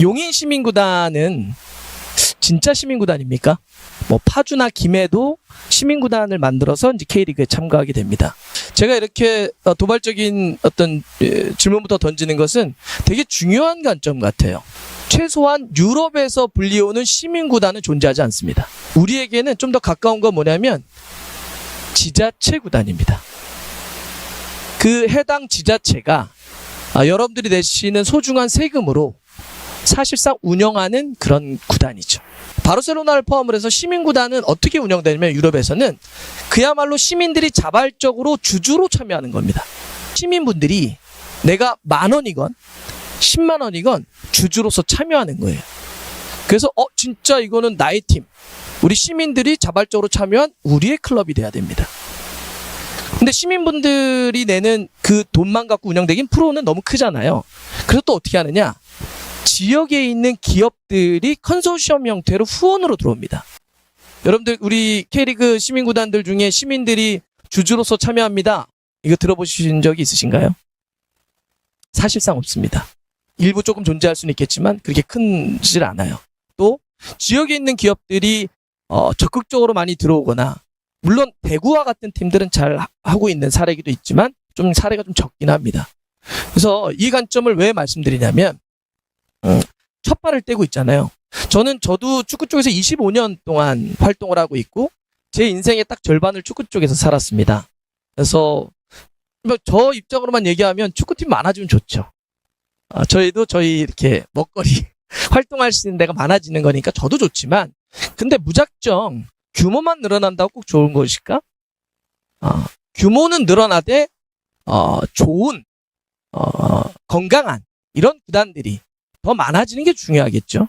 용인 시민구단은 진짜 시민구단입니까? 뭐 파주나 김해도 시민구단을 만들어서 이제 K리그에 참가하게 됩니다. 제가 이렇게 도발적인 어떤 질문부터 던지는 것은 되게 중요한 관점 같아요. 최소한 유럽에서 불리우는 시민구단은 존재하지 않습니다. 우리에게는 좀 더 가까운 건 뭐냐면 지자체 구단입니다. 그 해당 지자체가 여러분들이 내시는 소중한 세금으로 사실상 운영하는 그런 구단이죠. 바르셀로나를 포함을 해서 시민구단은 어떻게 운영되냐면 유럽에서는 그야말로 시민들이 자발적으로 주주로 참여하는 겁니다. 시민분들이 내가 10,000원이건 100,000원이건 주주로서 참여하는 거예요. 그래서 진짜 이거는 나의 팀, 우리 시민들이 자발적으로 참여한 우리의 클럽이 돼야 됩니다. 근데 시민분들이 내는 그 돈만 갖고 운영되긴 프로는 너무 크잖아요. 그래서 또 어떻게 하느냐, 지역에 있는 기업들이 컨소시엄 형태로 후원으로 들어옵니다. 여러분들 우리 K리그 시민구단들 중에 시민들이 주주로서 참여합니다, 이거 들어보신 적이 있으신가요? 사실상 없습니다. 일부 조금 존재할 수는 있겠지만 그렇게 크질 않아요. 또 지역에 있는 기업들이 적극적으로 많이 들어오거나, 물론 대구와 같은 팀들은 잘 하고 있는 사례기도 있지만 좀 사례가 좀 적긴 합니다. 그래서 이 관점을 왜 말씀드리냐면 첫 발을 떼고 있잖아요. 저도 축구 쪽에서 25년 동안 활동을 하고 있고 제 인생의 딱 절반을 축구 쪽에서 살았습니다. 그래서 저 입장으로만 얘기하면 축구팀 많아지면 좋죠. 저희도 저희 이렇게 먹거리 활동할 수 있는 데가 많아지는 거니까 저도 좋지만, 근데 무작정 규모만 늘어난다고 꼭 좋은 것일까? 규모는 늘어나되 좋은 건강한 이런 구단들이 더 많아지는 게 중요하겠죠.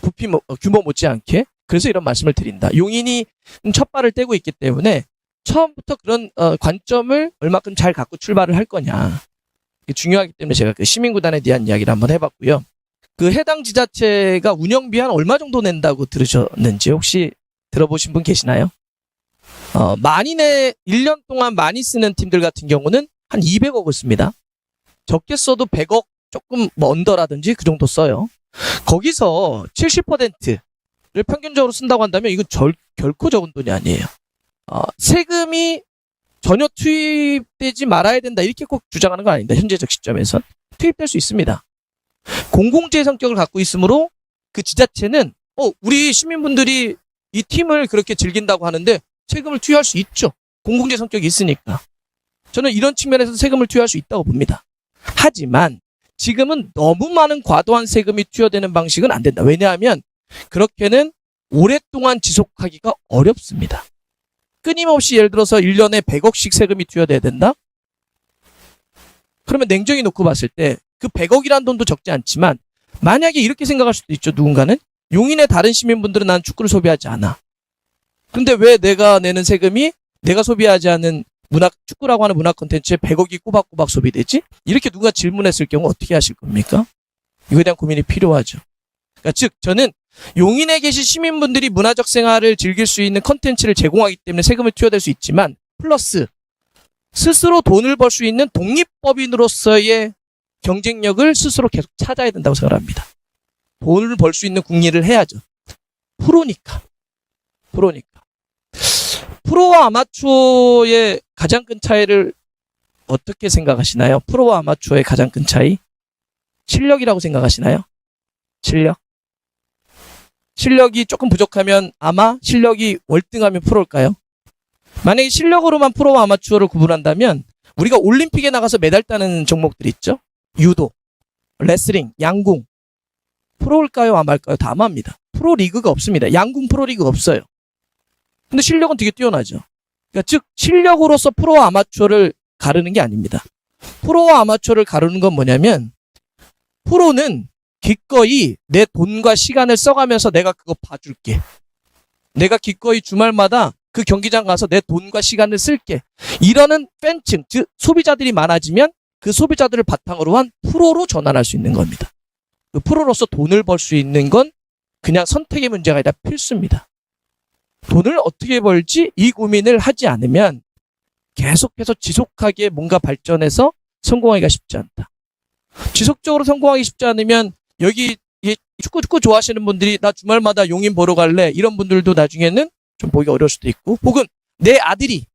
부피 규모 못지않게. 그래서 이런 말씀을 드린다. 용인이 첫 발을 떼고 있기 때문에 처음부터 그런 관점을 얼마큼 잘 갖고 출발을 할 거냐, 이게 중요하기 때문에 제가 그 시민구단에 대한 이야기를 한번 해봤고요. 그 해당 지자체가 운영비 한 얼마 정도 낸다고 들으셨는지 혹시 들어보신 분 계시나요? 많이 1년 동안 많이 쓰는 팀들 같은 경우는 한 200억을 씁니다. 적게 써도 100억 조금 언더라든지 그 정도 써요. 거기서 70%를 평균적으로 쓴다고 한다면 이건 결코 적은 돈이 아니에요. 세금이 전혀 투입되지 말아야 된다 이렇게 꼭 주장하는 건 아닙니다. 현재적 시점에선 투입될 수 있습니다. 공공재 성격을 갖고 있으므로 그 지자체는 우리 시민분들이 이 팀을 그렇게 즐긴다고 하는데 세금을 투여할 수 있죠. 공공재 성격이 있으니까. 저는 이런 측면에서 세금을 투여할 수 있다고 봅니다. 하지만 지금은 너무 많은 과도한 세금이 투여되는 방식은 안 된다. 왜냐하면 그렇게는 오랫동안 지속하기가 어렵습니다. 끊임없이 예를 들어서 1년에 100억씩 세금이 투여돼야 된다? 그러면 냉정히 놓고 봤을 때 그 100억이란 돈도 적지 않지만, 만약에 이렇게 생각할 수도 있죠. 누군가는 용인의 다른 시민분들은 난 축구를 소비하지 않아. 근데 왜 내가 내는 세금이 내가 소비하지 않은 축구라고 하는 문화 콘텐츠에 100억이 꼬박꼬박 소비되지? 이렇게 누가 질문했을 경우 어떻게 하실 겁니까? 이거에 대한 고민이 필요하죠. 그러니까 즉 저는 용인에 계신 시민분들이 문화적 생활을 즐길 수 있는 콘텐츠를 제공하기 때문에 세금을 투여될 수 있지만, 플러스 스스로 돈을 벌 수 있는 독립법인으로서의 경쟁력을 스스로 계속 찾아야 된다고 생각합니다. 돈을 벌 수 있는 국리를 해야죠. 프로니까. 프로와 아마추어의 가장 큰 차이를 어떻게 생각하시나요? 프로와 아마추어의 가장 큰 차이? 실력이라고 생각하시나요? 실력이 조금 부족하면 아마, 실력이 월등하면 프로일까요? 만약에 실력으로만 프로와 아마추어를 구분한다면 우리가 올림픽에 나가서 메달 따는 종목들 있죠? 유도, 레슬링, 양궁. 프로일까요? 아마일까요? 다 아마입니다. 프로 리그가 없습니다. 양궁 프로 리그가 없어요. 근데 실력은 되게 뛰어나죠. 그러니까 즉 실력으로서 프로와 아마추어를 가르는 게 아닙니다. 프로와 아마추어를 가르는 건 뭐냐면, 프로는 기꺼이 내 돈과 시간을 써가면서 내가 그거 봐줄게. 내가 기꺼이 주말마다 그 경기장 가서 내 돈과 시간을 쓸게. 이러는 팬층, 즉 소비자들이 많아지면 그 소비자들을 바탕으로 한 프로로 전환할 수 있는 겁니다. 그 프로로서 돈을 벌 수 있는 건 그냥 선택의 문제가 아니라 필수입니다. 돈을 어떻게 벌지? 이 고민을 하지 않으면 계속해서 지속하게 뭔가 발전해서 성공하기가 쉽지 않다. 지속적으로 성공하기 쉽지 않으면 여기 축구 좋아하시는 분들이 나 주말마다 용인 보러 갈래 이런 분들도 나중에는 좀 보기가 어려울 수도 있고, 혹은 내 아들이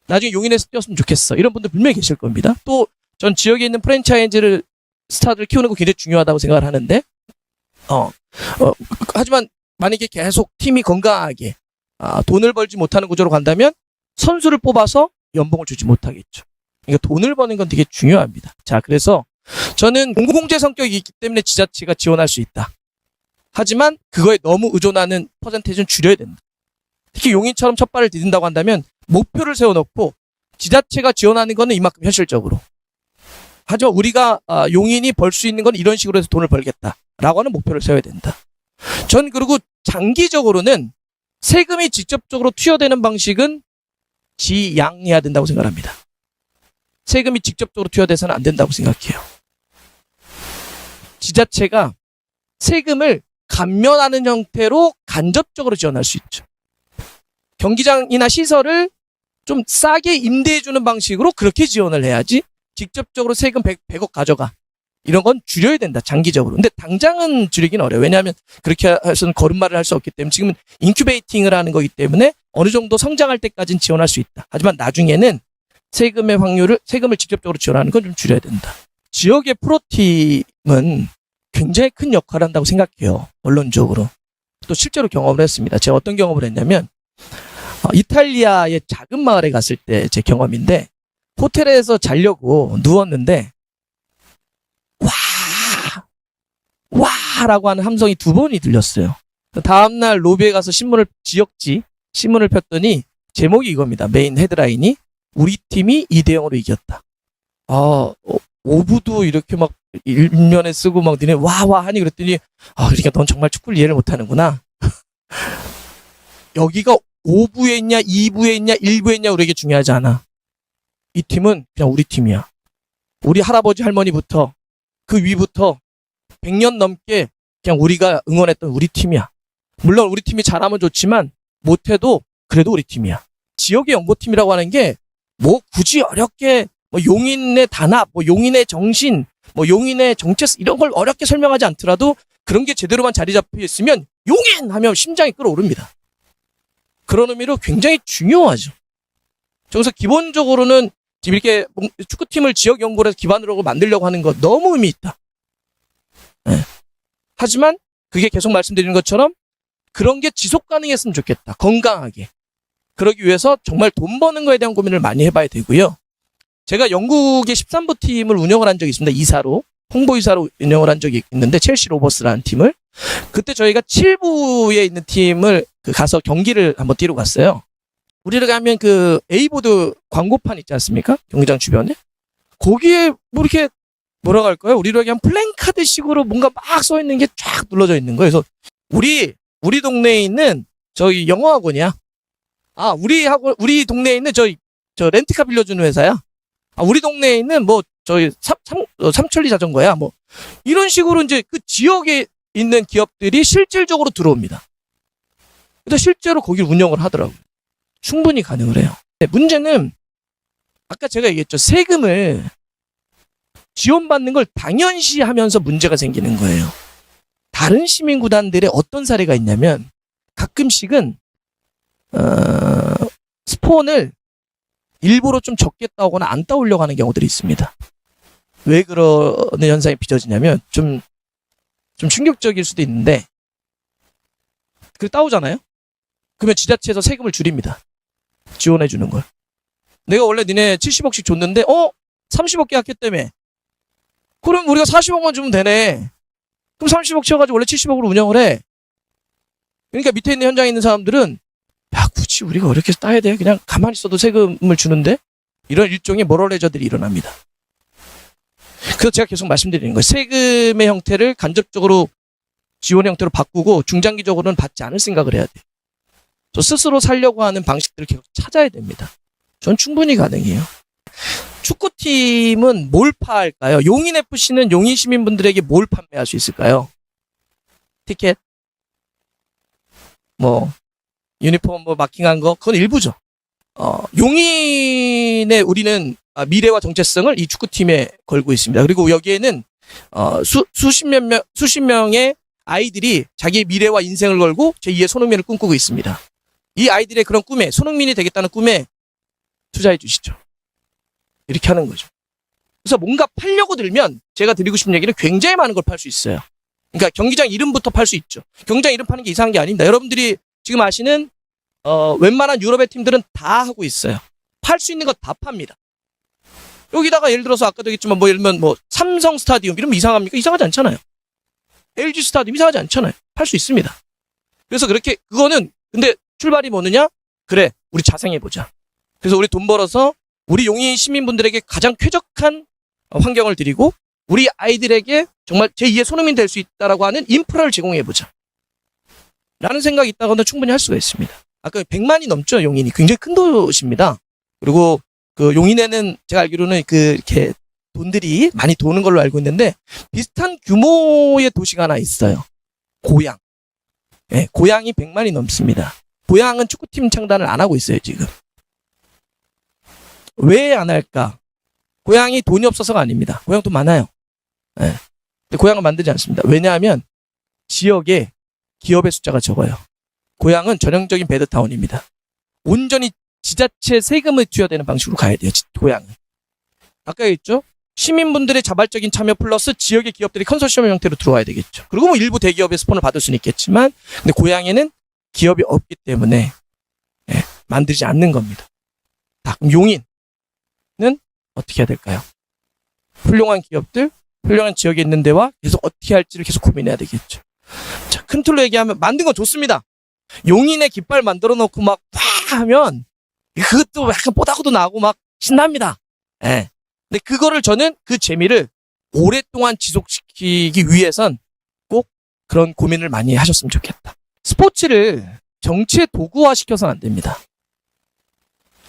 나중에 용인에서 뛰었으면 좋겠어 이런 분들 분명히 계실 겁니다. 또 전 지역에 있는 프랜차이즈를 스타들을 키우는 거 굉장히 중요하다고 생각을 하는데, 하지만 만약에 계속 팀이 건강하게 돈을 벌지 못하는 구조로 간다면 선수를 뽑아서 연봉을 주지 못하겠죠. 그러니까 돈을 버는 건 되게 중요합니다. 자, 그래서 저는 공공재 성격이 있기 때문에 지자체가 지원할 수 있다. 하지만 그거에 너무 의존하는 퍼센테이지는 줄여야 된다. 특히 용인처럼 첫 발을 디딘다고 한다면 목표를 세워놓고 지자체가 지원하는 거는 이만큼 현실적으로. 하지만 우리가 용인이 벌 수 있는 건 이런 식으로 해서 돈을 벌겠다라고 하는 목표를 세워야 된다. 전 그리고 장기적으로는 세금이 직접적으로 투여되는 방식은 지양해야 된다고 생각합니다. 세금이 직접적으로 투여돼서는 안 된다고 생각해요. 지자체가 세금을 감면하는 형태로 간접적으로 지원할 수 있죠. 경기장이나 시설을 좀 싸게 임대해주는 방식으로 그렇게 지원을 해야지, 직접적으로 세금 100억 가져가 이런 건 줄여야 된다, 장기적으로. 근데 당장은 줄이긴 어려워요. 왜냐하면 그렇게 해서는 걸음마를 할 수 없기 때문에 지금은 인큐베이팅을 하는 거기 때문에 어느 정도 성장할 때까지는 지원할 수 있다. 하지만 나중에는 세금의 확률을, 세금을 직접적으로 지원하는 건 좀 줄여야 된다. 지역의 프로팀은 굉장히 큰 역할을 한다고 생각해요. 원론적으로. 또 실제로 경험을 했습니다. 제가 어떤 경험을 했냐면, 이탈리아의 작은 마을에 갔을 때 제 경험인데, 호텔에서 자려고 누웠는데 와라고 하는 함성이 2번이 들렸어요. 다음날 로비에 가서 지역지 신문을 폈더니 제목이 이겁니다. 메인 헤드라인이 우리 팀이 2대0으로 이겼다. 오부도 이렇게 막 일면에 쓰고 막 니네 와와 하니 그랬더니, 그러니까 넌 정말 축구를 이해를 못하는구나. 여기가 5부에 있냐 2부에 있냐 1부에 있냐 우리에게 중요하지 않아. 이 팀은 그냥 우리 팀이야. 우리 할아버지 할머니부터 그 위부터 100년 넘게 그냥 우리가 응원했던 우리 팀이야. 물론 우리 팀이 잘하면 좋지만 못해도 그래도 우리 팀이야. 지역의 연고팀이라고 하는 게 뭐 굳이 어렵게 뭐 용인의 단합, 뭐 용인의 정신, 뭐 용인의 정체성 이런 걸 어렵게 설명하지 않더라도 그런 게 제대로만 자리 잡혀 있으면 용인 하면 심장이 끓어오릅니다. 그런 의미로 굉장히 중요하죠. 그래서 기본적으로는 지금 이렇게 축구팀을 지역 연고를 기반으로 만들려고 하는 거 너무 의미 있다. 네. 하지만 그게 계속 말씀드리는 것처럼 그런 게 지속 가능했으면 좋겠다. 건강하게. 그러기 위해서 정말 돈 버는 거에 대한 고민을 많이 해봐야 되고요. 제가 영국의 13부 팀을 운영을 한 적이 있습니다. 이사로. 홍보이사로 운영을 한 적이 있는데 첼시 로버스라는 팀을. 그때 저희가 7부에 있는 팀을 가서 경기를 한번 뛰러 갔어요. 우리를 가면 그 A보드 광고판 있지 않습니까? 경기장 주변에. 거기에 뭐 이렇게 뭐라고 할까요? 우리로 얘기하면 플랜카드 식으로 뭔가 막 써 있는 게 쫙 눌러져 있는 거예요. 그래서 우리 동네에 있는 저기 영어학원이야. 우리 동네에 있는 저 렌트카 빌려주는 회사야. 우리 동네에 있는 뭐 저희 삼천리 자전거야. 뭐 이런 식으로 이제 그 지역에 있는 기업들이 실질적으로 들어옵니다. 근데 실제로 거기를 운영을 하더라고요. 충분히 가능을 해요. 문제는 아까 제가 얘기했죠. 세금을 지원받는 걸 당연시하면서 문제가 생기는 거예요. 다른 시민구단들의 어떤 사례가 있냐면 가끔씩은 스폰을 일부러 좀 적게 따오거나 안 따오려고 하는 경우들이 있습니다. 왜 그러는 현상이 빚어지냐면 좀 충격적일 수도 있는데 그 따오잖아요. 그러면 지자체에서 세금을 줄입니다. 지원해 주는 걸. 내가 원래 니네 70억씩 줬는데 30억 계약했다며. 그럼 우리가 40억만 주면 되네. 그럼 30억 치워가지고 원래 70억으로 운영을 해. 그러니까 밑에 있는 현장에 있는 사람들은 야 굳이 우리가 어렵게 따야 돼. 그냥 가만히 있어도 세금을 주는데. 이런 일종의 모럴 레저들이 일어납니다. 그래서 제가 계속 말씀드리는 거예요. 세금의 형태를 간접적으로 지원 형태로 바꾸고 중장기적으로는 받지 않을 생각을 해야 돼요. 저 스스로 살려고 하는 방식들을 계속 찾아야 됩니다. 전 충분히 가능해요. 축구팀은 뭘 파할까요? 용인FC는 용인 시민분들에게 뭘 판매할 수 있을까요? 티켓? 뭐 유니폼 뭐 마킹한 거 그건 일부죠. 용인의 우리는 미래와 정체성을 이 축구팀에 걸고 있습니다. 그리고 여기에는 수십 명의 아이들이 자기의 미래와 인생을 걸고 제2의 손흥민을 꿈꾸고 있습니다. 이 아이들의 그런 꿈에, 손흥민이 되겠다는 꿈에 투자해 주시죠. 이렇게 하는 거죠. 그래서 뭔가 팔려고 들면 제가 드리고 싶은 얘기는 굉장히 많은 걸 팔 수 있어요. 그러니까 경기장 이름부터 팔 수 있죠. 경기장 이름 파는 게 이상한 게 아닙니다. 여러분들이 지금 아시는 웬만한 유럽의 팀들은 다 하고 있어요. 팔 수 있는 거 다 팝니다. 여기다가 예를 들어서 아까도 얘기했지만 예를 들면 삼성 스타디움 이러면 이상합니까? 이상하지 않잖아요. LG 스타디움 이상하지 않잖아요. 팔 수 있습니다. 그래서 그거는 근데 출발이 뭐느냐? 그래, 우리 자생해보자. 그래서 우리 돈 벌어서 우리 용인 시민분들에게 가장 쾌적한 환경을 드리고 우리 아이들에게 정말 제2의 손흥민 될 수 있다라고 하는 인프라를 제공해보자. 라는 생각이 있다고는 충분히 할 수가 있습니다. 아까 100만이 넘죠, 용인이. 굉장히 큰 도시입니다. 그리고 그 용인에는 제가 알기로는 이렇게 돈들이 많이 도는 걸로 알고 있는데 비슷한 규모의 도시가 하나 있어요. 고양. 네, 고양이 100만이 넘습니다. 고양은 축구팀 창단을 안 하고 있어요, 지금. 왜 안 할까? 고양이 돈이 없어서가 아닙니다. 고양 돈 많아요. 네. 근데 고양을 만들지 않습니다. 왜냐하면 지역에 기업의 숫자가 적어요. 고양은 전형적인 배드타운입니다. 온전히 지자체 세금을 투여되는 방식으로 가야 돼요, 고양은. 아까 얘기했죠? 시민분들의 자발적인 참여 플러스 지역의 기업들이 컨소시엄 형태로 들어와야 되겠죠. 그리고 일부 대기업의 스폰을 받을 수는 있겠지만, 근데 고양에는 기업이 없기 때문에 만들지 않는 겁니다. 그럼 용인은 어떻게 해야 될까요? 훌륭한 기업들, 훌륭한 지역에 있는 데와 계속 어떻게 할지를 계속 고민해야 되겠죠. 자, 큰 틀로 얘기하면 만든 건 좋습니다. 용인에 깃발 만들어 놓고 막 하면 그것도 약간 뽀다구도 나고 막 신납니다. 예. 근데 그거를 저는 그 재미를 오랫동안 지속시키기 위해선 꼭 그런 고민을 많이 하셨으면 좋겠다. 스포츠를 정치의 도구화 시켜서는 안 됩니다.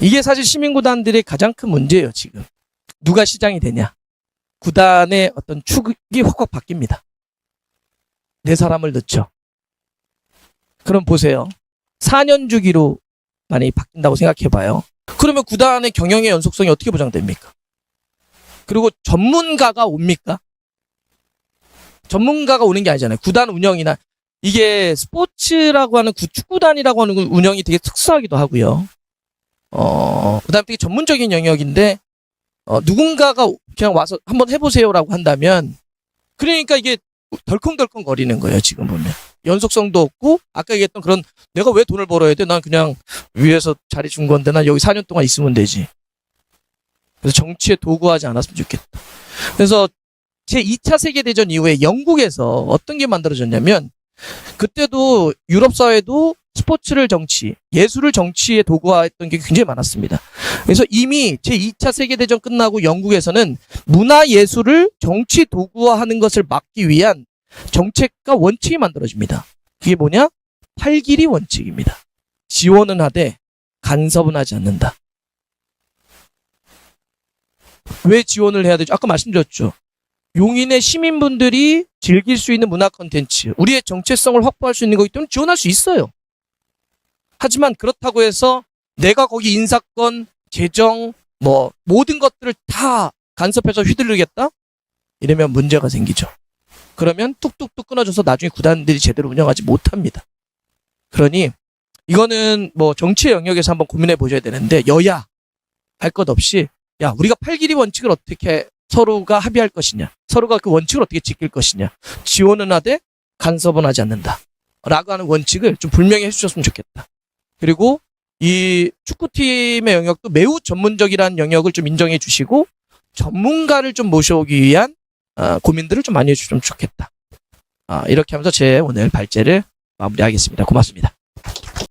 이게 사실 시민구단들의 가장 큰 문제예요, 지금. 누가 시장이 되냐. 구단의 어떤 축이 확확 바뀝니다. 네 사람을 넣죠. 그럼 보세요. 4년 주기로 많이 바뀐다고 생각해봐요. 그러면 구단의 경영의 연속성이 어떻게 보장됩니까? 그리고 전문가가 옵니까? 전문가가 오는 게 아니잖아요. 구단 운영이나 이게 스포츠라고 하는 축구단이라고 하는 운영이 되게 특수하기도 하고요. 그다음에 되게 전문적인 영역인데 누군가가 그냥 와서 한번 해보세요라고 한다면 그러니까 이게 덜컹덜컹 거리는 거예요. 지금 보면 연속성도 없고 아까 얘기했던 그런 내가 왜 돈을 벌어야 돼? 난 그냥 위에서 자리 준 건데 난 여기 4년 동안 있으면 되지. 그래서 정치에 도구하지 않았으면 좋겠다. 그래서 제2차 세계대전 이후에 영국에서 어떤 게 만들어졌냐면 그때도 유럽 사회도 스포츠를 정치, 예술을 정치에 도구화했던 게 굉장히 많았습니다. 그래서 이미 제2차 세계대전 끝나고 영국에서는 문화예술을 정치 도구화하는 것을 막기 위한 정책과 원칙이 만들어집니다. 그게 뭐냐? 팔길이 원칙입니다. 지원은 하되 간섭은 하지 않는다. 왜 지원을 해야 되죠? 아까 말씀드렸죠. 용인의 시민분들이 즐길 수 있는 문화 콘텐츠, 우리의 정체성을 확보할 수 있는 거기 때문에 지원할 수 있어요. 하지만 그렇다고 해서 내가 거기 인사권, 재정, 모든 것들을 다 간섭해서 휘두르겠다? 이러면 문제가 생기죠. 그러면 뚝뚝뚝 끊어져서 나중에 구단들이 제대로 운영하지 못합니다. 그러니 이거는 정치의 영역에서 한번 고민해 보셔야 되는데 여야 할 것 없이 야, 우리가 팔길이 원칙을 어떻게 서로가 합의할 것이냐, 서로가 그 원칙을 어떻게 지킬 것이냐, 지원은 하되 간섭은 하지 않는다 라고 하는 원칙을 좀 분명히 해주셨으면 좋겠다. 그리고 이 축구팀의 영역도 매우 전문적이라는 영역을 좀 인정해 주시고 전문가를 좀 모셔오기 위한 고민들을 좀 많이 해주시면 좋겠다. 이렇게 하면서 제 오늘 발제를 마무리하겠습니다. 고맙습니다.